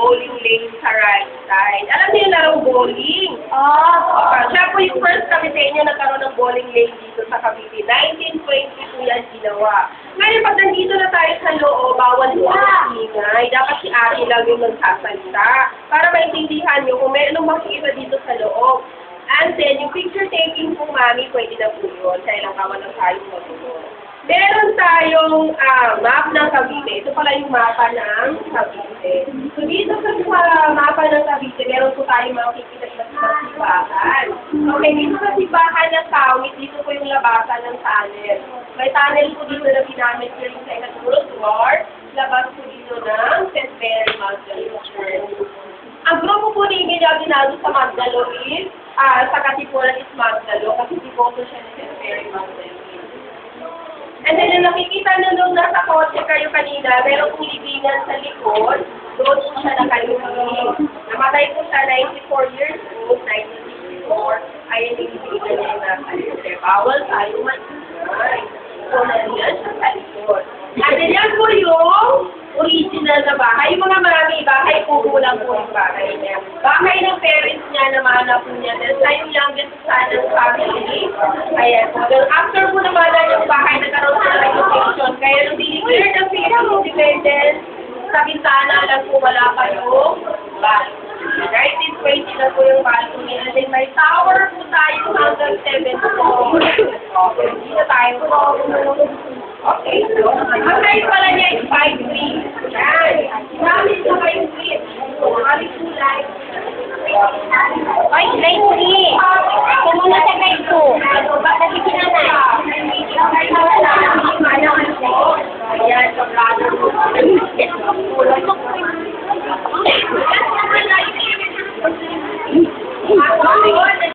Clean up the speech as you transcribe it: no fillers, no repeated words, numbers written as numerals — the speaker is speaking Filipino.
bowling lane sa right side. Alam niyo yung larong bowling? Siya po yung first kami sa inyo nagkaroon ng bowling lane dito sa Cavite. 1920 po yan ginawa. Ngayon, pag nandito na tayo sa loob, bawal po ang ingay. Dapat si Ate lang yung nagsasalita. Para maintindihan nyo kung meron makikita dito sa loob. And then, yung picture taking po, Mami, pwede na po yun. Sa ilang kawan ng tayong matulog. Meron tayong map ng Cavite. Ito pala yung mapa ng Cavite. So, dito sa mapa ng Cavite, meron po tayong makikita sa simbahan. Okay, dito sa simbahan ng Tawit, dito po yung labasan ng tunnel. May tunnel po dito na ginamit ko rin sa ikatulog floor. Labas po dito ng St. Mary Magdalene Church. Ang grupo po ni Emilia Aguinaldo sa Magdalo is, sa Katipunan is Magdalo, kasi devoto siya ni St. Mary Magdalene. And then, yung nakikita nyo nung nasa kotse kayo kanina, meron pong libingan sa likod, doon po siya nakalimutin. Namatay po siya 94 years old, 1964, ayun yung libingan niya na kalite. Bawal tayo mag-ingay. So, nandiyan siya sa likod. At then, yan po yung original na bahay. Yung mga marami, bahay po kulang po yung bahay niya. Bahay ng parents niya, naman po niya. Then, sa yung youngest son ng family. Ayan po. Then, after po naman yung bahay, nagkaroon sa renovation. Kaya nung dineclare ng Philippine Independence, sa bintana lang po wala pa yung balcony. 1920 na po yung balcony. And then, may tower po tayo hanggang 7 floors. Okay, dito tayo po. Okay, so, ang height pala niya is 5'3". Yan. Namin sa 5'3". So, kami kulay. 5'3". Kumuna sa 5'2". Kasi kinanay. Ayan, sa plano.